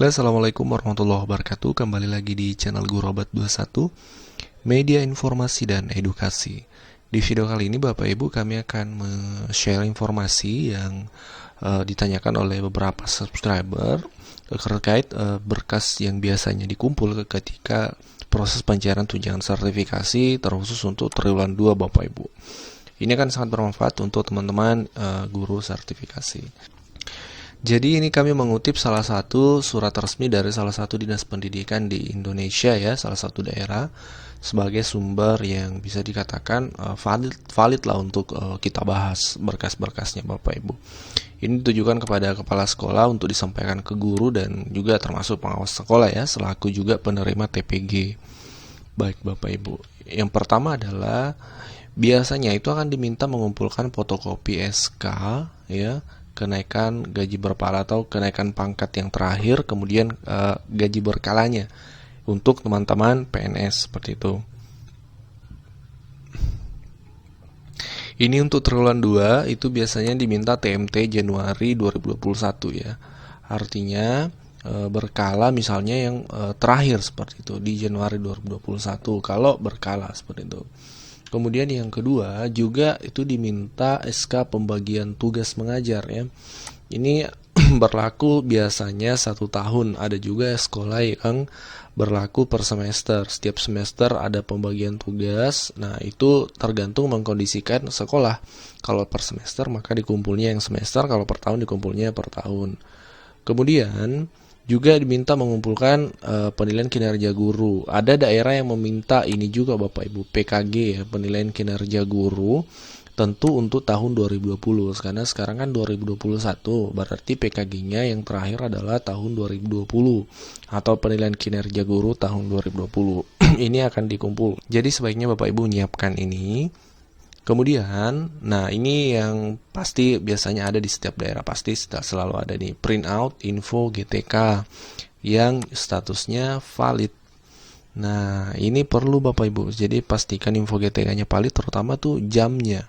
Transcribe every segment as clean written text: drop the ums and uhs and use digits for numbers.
Baiklah, Assalamualaikum warahmatullahi wabarakatuh. Kembali lagi di channel Gurobat21, media informasi dan edukasi. Di video kali ini Bapak Ibu kami akan share informasi yang ditanyakan oleh beberapa subscriber terkait berkas yang biasanya dikumpul ketika proses pencairan tunjangan sertifikasi terkhusus untuk triwulan 2 Bapak Ibu. Ini akan sangat bermanfaat untuk teman-teman guru sertifikasi. Jadi ini kami mengutip salah satu surat resmi dari salah satu dinas pendidikan di Indonesia ya, salah satu daerah, sebagai sumber yang bisa dikatakan valid lah untuk kita bahas berkas-berkasnya Bapak Ibu. Ini ditujukan kepada kepala sekolah untuk disampaikan ke guru dan juga termasuk pengawas sekolah ya, selaku juga penerima TPG. Baik Bapak Ibu, yang pertama adalah biasanya itu akan diminta mengumpulkan fotokopi SK ya, kenaikan gaji berpala atau kenaikan pangkat yang terakhir, kemudian gaji berkalanya untuk teman-teman PNS seperti itu. Ini untuk triwulan 2 itu biasanya diminta TMT Januari 2021 ya. Artinya berkala misalnya yang terakhir seperti itu di Januari 2021 kalau berkala seperti itu. Kemudian yang kedua juga itu diminta SK pembagian tugas mengajar ya. Ini berlaku biasanya 1 tahun. Ada juga sekolah yang berlaku per semester. Setiap semester ada pembagian tugas. Nah itu tergantung mengkondisikan sekolah. Kalau per semester maka dikumpulnya yang semester. Kalau per tahun dikumpulnya per tahun. Kemudian juga diminta mengumpulkan penilaian kinerja guru. Ada daerah yang meminta ini juga Bapak Ibu, PKG ya, penilaian kinerja guru, tentu untuk tahun 2020. Karena sekarang kan 2021, berarti PKG-nya yang terakhir adalah tahun 2020 atau penilaian kinerja guru tahun 2020. Ini akan dikumpul. Jadi sebaiknya Bapak Ibu menyiapkan ini. Kemudian, nah ini yang pasti biasanya ada di setiap daerah, pasti selalu ada nih print out info GTK yang statusnya valid. Nah ini perlu Bapak Ibu, jadi pastikan info GTK-nya valid, terutama tuh jamnya.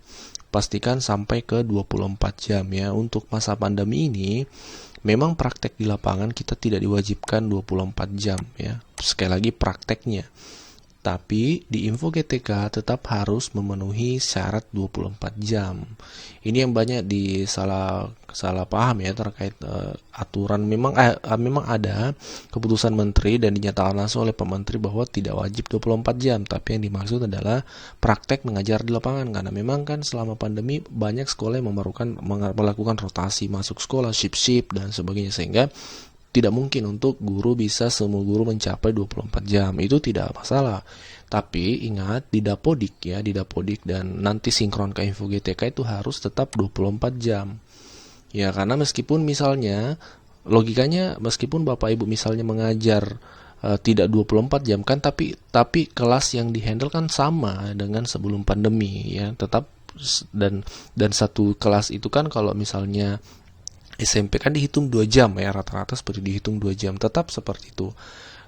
Pastikan sampai ke 24 jam ya. Untuk masa pandemi ini memang praktek di lapangan kita tidak diwajibkan 24 jam ya. Sekali lagi prakteknya. Tapi di info GTK tetap harus memenuhi syarat 24 jam. Ini yang banyak salah paham ya terkait aturan. Memang ada keputusan menteri dan dinyatakan langsung oleh Pak Menteri bahwa tidak wajib 24 jam. Tapi yang dimaksud adalah praktek mengajar di lapangan. Karena memang kan selama pandemi banyak sekolah yang melakukan rotasi masuk sekolah, shift dan sebagainya. Sehingga tidak mungkin untuk guru bisa semua guru mencapai 24 jam. Itu tidak masalah. Tapi ingat di Dapodik dan nanti sinkron ke info GTK itu harus tetap 24 jam. Ya karena meskipun misalnya logikanya meskipun Bapak Ibu misalnya mengajar tidak 24 jam kan tapi kelas yang dihandle kan sama dengan sebelum pandemi ya, tetap dan satu kelas itu kan kalau misalnya SMP kan dihitung 2 jam ya, rata-rata seperti dihitung 2 jam, tetap seperti itu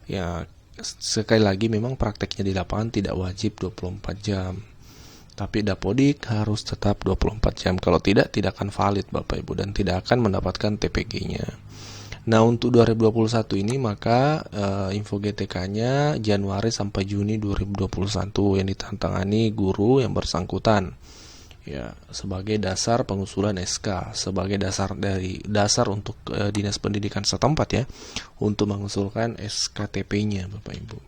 ya. Sekali lagi memang prakteknya di lapangan tidak wajib 24 jam, tapi Dapodik harus tetap 24 jam. Kalau tidak akan valid Bapak Ibu dan tidak akan mendapatkan TPG-nya. Nah untuk 2021 ini maka info GTK-nya Januari sampai Juni 2021 yang ditantangani guru yang bersangkutan ya, sebagai dasar pengusulan SK, sebagai dasar untuk dinas pendidikan setempat ya untuk mengusulkan SKTP-nya Bapak Ibu.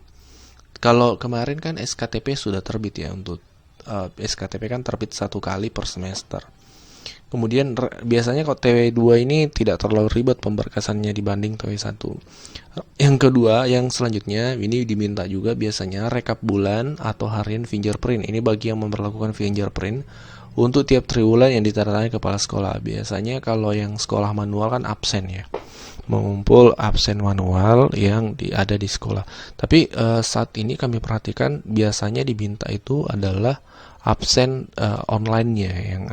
Kalau kemarin kan SKTP sudah terbit ya, untuk SKTP kan terbit 1 kali per semester. Kemudian biasanya kalau TW2 ini tidak terlalu ribet pemberkasannya dibanding TW1. Yang kedua, yang selanjutnya ini diminta juga biasanya rekap bulan atau harian fingerprint. Ini bagi yang memperlakukan fingerprint untuk tiap triwulan yang ditandatangani kepala sekolah. Biasanya kalau yang sekolah manual kan absen ya, mengumpul absen manual yang ada di sekolah. Tapi saat ini kami perhatikan biasanya diminta itu adalah absen online-nya yang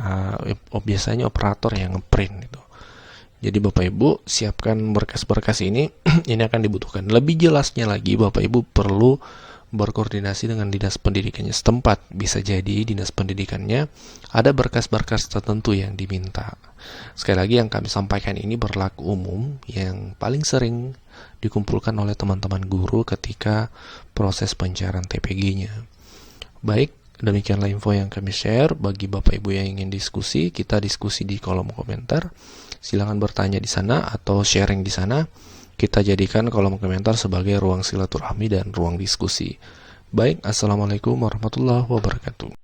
biasanya operator yang ngeprint itu. Jadi Bapak Ibu siapkan berkas-berkas ini. Ini akan dibutuhkan. Lebih jelasnya lagi Bapak Ibu perlu berkoordinasi dengan dinas pendidikannya setempat. Bisa jadi dinas pendidikannya ada berkas-berkas tertentu yang diminta. Sekali lagi yang kami sampaikan ini berlaku umum. Yang paling sering dikumpulkan oleh teman-teman guru ketika proses pencairan TPG-nya. Baik, demikianlah info yang kami share. Bagi Bapak Ibu yang ingin diskusi, kita diskusi di kolom komentar. Silakan bertanya di sana atau sharing di sana. Kita jadikan kolom komentar sebagai ruang silaturahmi dan ruang diskusi. Baik, Assalamualaikum warahmatullahi wabarakatuh.